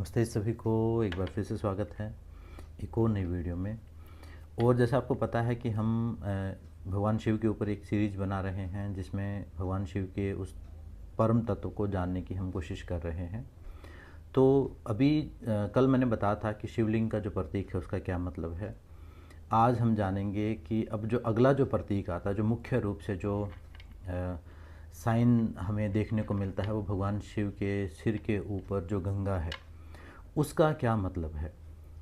नमस्ते सभी को, एक बार फिर से स्वागत है एक और नई वीडियो में। और जैसा आपको पता है कि हम भगवान शिव के ऊपर एक सीरीज बना रहे हैं जिसमें भगवान शिव के उस परम तत्व को जानने की हम कोशिश कर रहे हैं। तो अभी कल मैंने बताया था कि शिवलिंग का जो प्रतीक है उसका क्या मतलब है। आज हम जानेंगे कि अब जो अगला जो प्रतीक आता है, जो मुख्य रूप से जो साइन हमें देखने को मिलता है, वो भगवान शिव के सिर के ऊपर जो गंगा है उसका क्या मतलब है।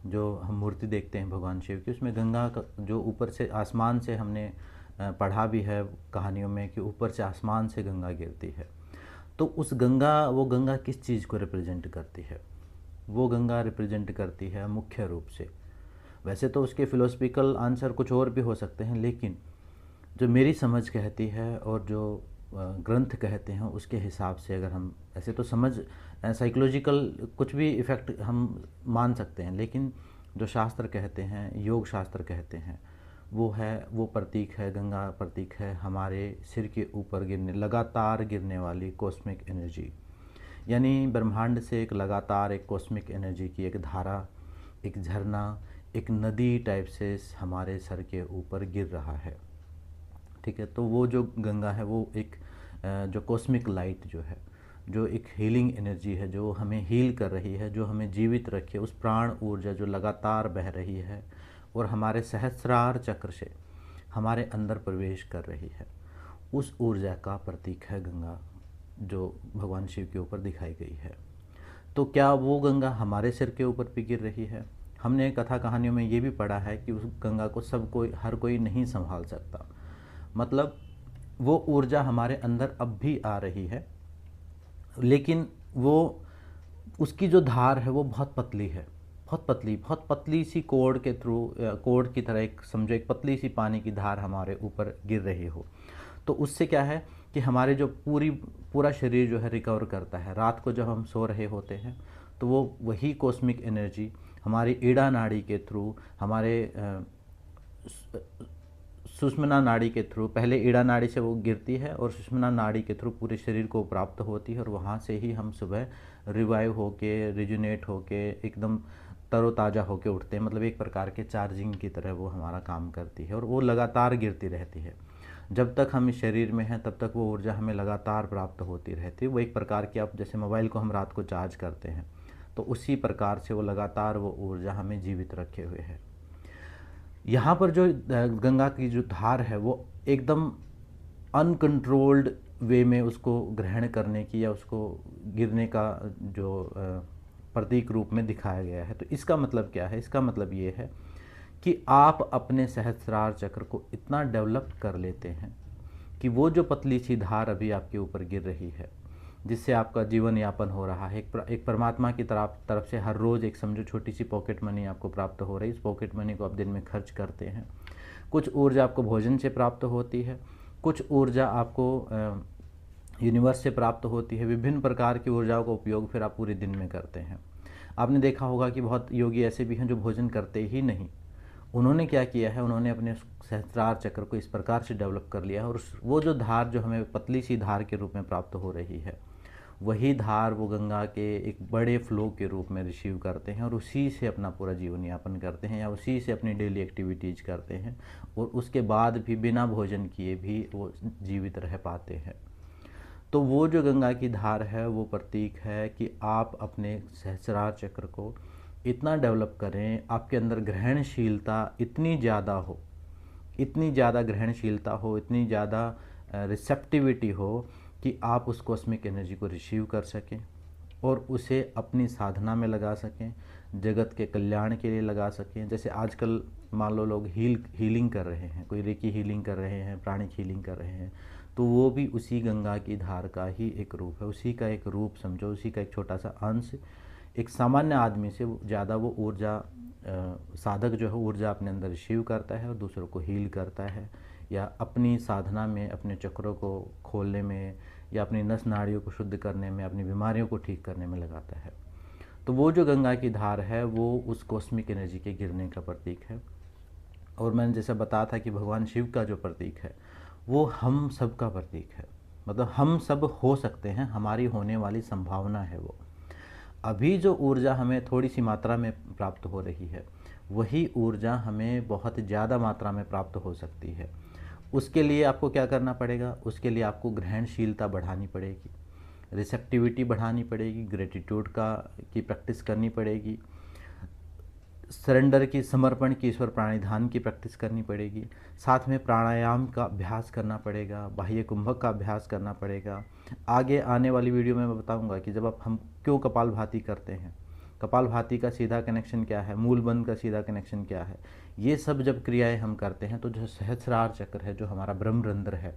जो हम मूर्ति देखते हैं भगवान शिव की, उसमें गंगा का जो ऊपर से आसमान से हमने पढ़ा भी है कहानियों में कि ऊपर से आसमान से गंगा गिरती है। तो उस गंगा, वो गंगा किस चीज़ को रिप्रेजेंट करती है? वो गंगा रिप्रेजेंट करती है मुख्य रूप से, वैसे तो उसके फिलोसफिकल आंसर कुछ और भी हो सकते हैं, लेकिन जो मेरी समझ कहती है और जो ग्रंथ कहते हैं उसके हिसाब से अगर हम ऐसे तो समझ साइकोलॉजिकल कुछ भी इफ़ेक्ट हम मान सकते हैं, लेकिन जो शास्त्र कहते हैं, योग शास्त्र कहते हैं, वो प्रतीक है, गंगा प्रतीक है हमारे सिर के ऊपर गिरने, लगातार गिरने वाली कॉस्मिक एनर्जी। यानी ब्रह्मांड से एक लगातार एक कॉस्मिक एनर्जी की एक धारा, एक झरना, एक नदी टाइप से हमारे सर के ऊपर गिर रहा है। ठीक है, तो वो जो गंगा है वो एक जो कॉस्मिक लाइट जो है, जो एक हीलिंग एनर्जी है, जो हमें हील कर रही है, जो हमें जीवित रखे, उस प्राण ऊर्जा जो लगातार बह रही है और हमारे सहस्रार चक्र से हमारे अंदर प्रवेश कर रही है, उस ऊर्जा का प्रतीक है गंगा, जो भगवान शिव के ऊपर दिखाई गई है। तो क्या वो गंगा हमारे सिर के ऊपर भी गिर रही है? हमने कथा कहानियों में ये भी पढ़ा है कि उस गंगा को सब कोई, हर कोई नहीं संभाल सकता। मतलब वो ऊर्जा हमारे अंदर अब भी आ रही है, लेकिन वो, उसकी जो धार है वो बहुत पतली है, बहुत पतली सी कोड के थ्रू, कोड की तरह, एक समझो एक पतली सी पानी की धार हमारे ऊपर गिर रही हो। तो उससे क्या है कि हमारे जो पूरा शरीर जो है रिकवर करता है। रात को जब हम सो रहे होते हैं तो वो वही कॉस्मिक एनर्जी हमारी ईड़ा नाड़ी के थ्रू, हमारे सुषुम्ना नाड़ी के थ्रू, पहले ईड़ा नाड़ी से वो गिरती है और सुषुम्ना नाड़ी के थ्रू पूरे शरीर को प्राप्त होती है, और वहाँ से ही हम सुबह रिवाइव होके, रिजुनेट होके, एकदम तरोताज़ा होके उठते हैं। मतलब एक प्रकार के चार्जिंग की तरह वो हमारा काम करती है, और वो लगातार गिरती रहती है। जब तक हम इस शरीर में हैं तब तक वो ऊर्जा हमें लगातार प्राप्त होती रहती है। वो एक प्रकार की, आप जैसे मोबाइल को हम रात को चार्ज करते हैं, तो उसी प्रकार से वो लगातार वो ऊर्जा हमें जीवित रखे हुए है। यहाँ पर जो गंगा की जो धार है वो एकदम अनकंट्रोल्ड वे में उसको ग्रहण करने की या उसको गिरने का जो प्रतीक रूप में दिखाया गया है। तो इसका मतलब क्या है? इसका मतलब ये है कि आप अपने सहस्रार चक्र को इतना डेवलप कर लेते हैं कि वो जो पतली सी धार अभी आपके ऊपर गिर रही है, जिससे आपका जीवन यापन हो रहा है, एक परमात्मा की तरफ से हर रोज़ एक समझो छोटी सी पॉकेट मनी आपको प्राप्त हो रही है। इस पॉकेट मनी को आप दिन में खर्च करते हैं। कुछ ऊर्जा आपको भोजन से प्राप्त होती है, कुछ ऊर्जा आपको यूनिवर्स से प्राप्त होती है। विभिन्न प्रकार की ऊर्जाओं का उपयोग फिर आप पूरे दिन में करते हैं। आपने देखा होगा कि बहुत योगी ऐसे भी हैं जो भोजन करते ही नहीं। उन्होंने क्या किया है, उन्होंने अपने सहस्त्रार चक्र को इस प्रकार से डेवलप कर लिया है, और वो जो धार जो हमें पतली सी धार के रूप में प्राप्त हो रही है, वही धार वो गंगा के एक बड़े फ्लो के रूप में रिसीव करते हैं और उसी से अपना पूरा जीवन यापन करते हैं, या उसी से अपनी डेली एक्टिविटीज़ करते हैं, और उसके बाद भी बिना भोजन किए भी वो जीवित रह पाते हैं। तो वो जो गंगा की धार है वो प्रतीक है कि आप अपने सहस्रार चक्र को इतना डेवलप करें, आपके अंदर ग्रहणशीलता इतनी ज़्यादा हो, इतनी ज़्यादा ग्रहणशीलता हो, इतनी ज़्यादा रिसेप्टिविटी हो कि आप उस कॉस्मिक एनर्जी को रिसीव कर सकें और उसे अपनी साधना में लगा सकें, जगत के कल्याण के लिए लगा सकें। जैसे आजकल मान लो लोग हीलिंग कर रहे हैं, कोई रेकी हीलिंग कर रहे हैं, प्राणिक हीलिंग कर रहे हैं, तो वो भी उसी गंगा की धार का ही एक रूप है, उसी का एक रूप समझो, उसी का एक छोटा सा अंश। एक सामान्य आदमी से ज़्यादा वो ऊर्जा, साधक जो है ऊर्जा अपने अंदर रिसीव करता है और दूसरों को हील करता है, या अपनी साधना में, अपने चक्रों को खोलने में, या अपनी नस नाड़ियों को शुद्ध करने में, अपनी बीमारियों को ठीक करने में लगाता है। तो वो जो गंगा की धार है वो उस कॉस्मिक एनर्जी के गिरने का प्रतीक है। और मैंने जैसा बताया था कि भगवान शिव का जो प्रतीक है वो हम सब का प्रतीक है। मतलब हम सब हो सकते हैं, हमारी होने वाली संभावना है वो। अभी जो ऊर्जा हमें थोड़ी सी मात्रा में प्राप्त हो रही है, वही ऊर्जा हमें बहुत ज़्यादा मात्रा में प्राप्त हो सकती है। उसके लिए आपको क्या करना पड़ेगा? उसके लिए आपको ग्रहणशीलता बढ़ानी पड़ेगी, रिसेप्टिविटी बढ़ानी पड़ेगी, ग्रेटिट्यूड की प्रैक्टिस करनी पड़ेगी, सरेंडर की, समर्पण की, ईश्वर प्राणिधान की प्रैक्टिस करनी पड़ेगी। साथ में प्राणायाम का अभ्यास करना पड़ेगा, बाह्य कुंभक का अभ्यास करना पड़ेगा। आगे आने वाली वीडियो में मैं बताऊंगा कि जब हम क्यों कपालभाति करते हैं, कपालभाति का सीधा कनेक्शन क्या है, मूलबंध का सीधा कनेक्शन क्या है। ये सब जब क्रियाएं हम करते हैं तो जो सहस्रार चक्र है, जो हमारा ब्रह्मरंध्र है,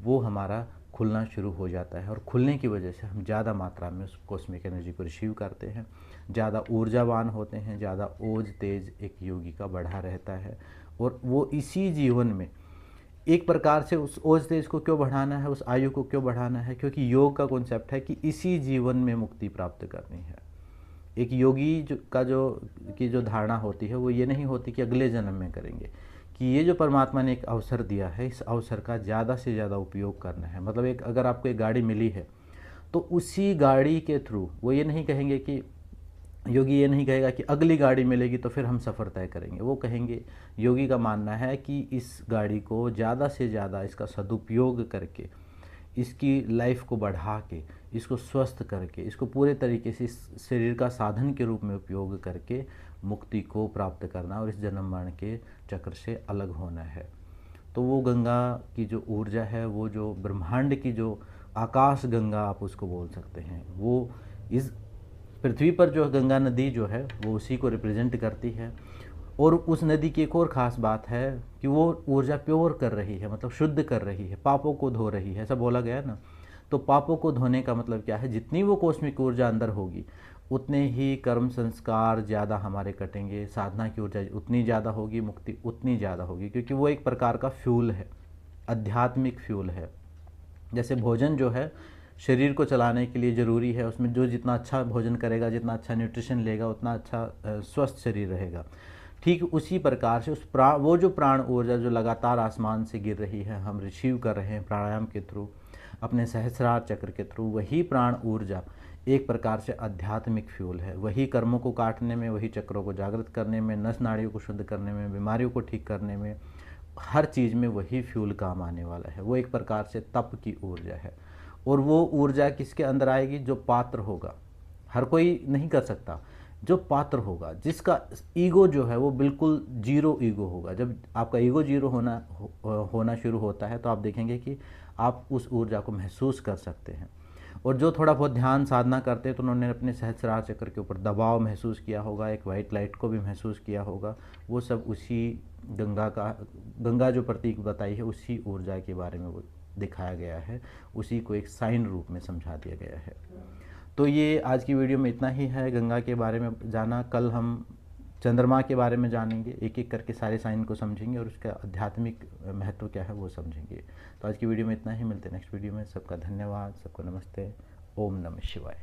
वो हमारा खुलना शुरू हो जाता है और खुलने की वजह से हम ज़्यादा मात्रा में उस कॉस्मिक एनर्जी को रिसीव करते हैं, ज़्यादा ऊर्जावान होते हैं, ज़्यादा ओज तेज एक योगी का बढ़ा रहता है। और वो इसी जीवन में एक प्रकार से उस ओज तेज को क्यों बढ़ाना है, उस आयु को क्यों बढ़ाना है, क्योंकि योग का कॉन्सेप्ट है कि इसी जीवन में मुक्ति प्राप्त करनी है। एक योगी जो धारणा होती है वो ये नहीं होती कि अगले जन्म में करेंगे, कि ये जो परमात्मा ने एक अवसर दिया है, इस अवसर का ज़्यादा से ज़्यादा उपयोग करना है। मतलब एक अगर आपको एक गाड़ी मिली है तो उसी गाड़ी के थ्रू वो ये नहीं कहेंगे कि योगी ये नहीं कहेगा कि अगली गाड़ी मिलेगी तो फिर हम सफ़र तय करेंगे। वो कहेंगे, योगी का मानना है कि इस गाड़ी को ज़्यादा से ज़्यादा इसका सदुपयोग करके, इसकी लाइफ को बढ़ा के, इसको स्वस्थ करके, इसको पूरे तरीके से इस शरीर का साधन के रूप में उपयोग करके मुक्ति को प्राप्त करना और इस जन्म मरण के चक्र से अलग होना है। तो वो गंगा की जो ऊर्जा है, वो जो ब्रह्मांड की जो आकाश गंगा आप उसको बोल सकते हैं, वो इस पृथ्वी पर जो गंगा नदी जो है वो उसी को रिप्रेजेंट करती है। और उस नदी की एक और ख़ास बात है कि वो ऊर्जा प्योर कर रही है, मतलब शुद्ध कर रही है, पापों को धो रही है, ऐसा बोला गया है ना। तो पापों को धोने का मतलब क्या है? जितनी वो कॉस्मिक ऊर्जा अंदर होगी उतने ही कर्म संस्कार ज़्यादा हमारे कटेंगे, साधना की ऊर्जा उतनी ज़्यादा होगी, मुक्ति उतनी ज़्यादा होगी, क्योंकि वो एक प्रकार का फ्यूल है, आध्यात्मिक फ्यूल है। जैसे भोजन जो है शरीर को चलाने के लिए ज़रूरी है, उसमें जो जितना अच्छा भोजन करेगा, जितना अच्छा न्यूट्रिशन लेगा, उतना अच्छा स्वस्थ शरीर रहेगा। ठीक उसी प्रकार से वो जो प्राण ऊर्जा जो लगातार आसमान से गिर रही है, हम रिसीव कर रहे हैं प्राणायाम के थ्रू, अपने सहस्रार चक्र के थ्रू, वही प्राण ऊर्जा एक प्रकार से आध्यात्मिक फ्यूल है। वही कर्मों को काटने में, वही चक्रों को जागृत करने में, नस नाड़ियों को शुद्ध करने में, बीमारियों को ठीक करने में, हर चीज़ में वही फ्यूल काम आने वाला है। वो एक प्रकार से तप की ऊर्जा है। और वो ऊर्जा किसके अंदर आएगी? जो पात्र होगा। हर कोई नहीं कर सकता, जो पात्र होगा, जिसका ईगो जो है वो बिल्कुल जीरो ईगो होगा। जब आपका ईगो जीरो होना शुरू होता है तो आप देखेंगे कि आप उस ऊर्जा को महसूस कर सकते हैं। और जो थोड़ा बहुत ध्यान साधना करते हैं तो उन्होंने अपने सहस्रार चक्र के ऊपर दबाव महसूस किया होगा, एक वाइट लाइट को भी महसूस किया होगा। वो सब उसी गंगा जो प्रतीक बताई है, उसी ऊर्जा के बारे में वो दिखाया गया है, उसी को एक साइन रूप में समझा दिया गया है। तो ये आज की वीडियो में इतना ही है गंगा के बारे में जाना। कल हम चंद्रमा के बारे में जानेंगे, एक एक करके सारे साइन को समझेंगे और उसका आध्यात्मिक महत्व क्या है वो समझेंगे। तो आज की वीडियो में इतना ही, मिलते हैं नेक्स्ट वीडियो में। सबका धन्यवाद, सबको नमस्ते, ओम नमः शिवाय।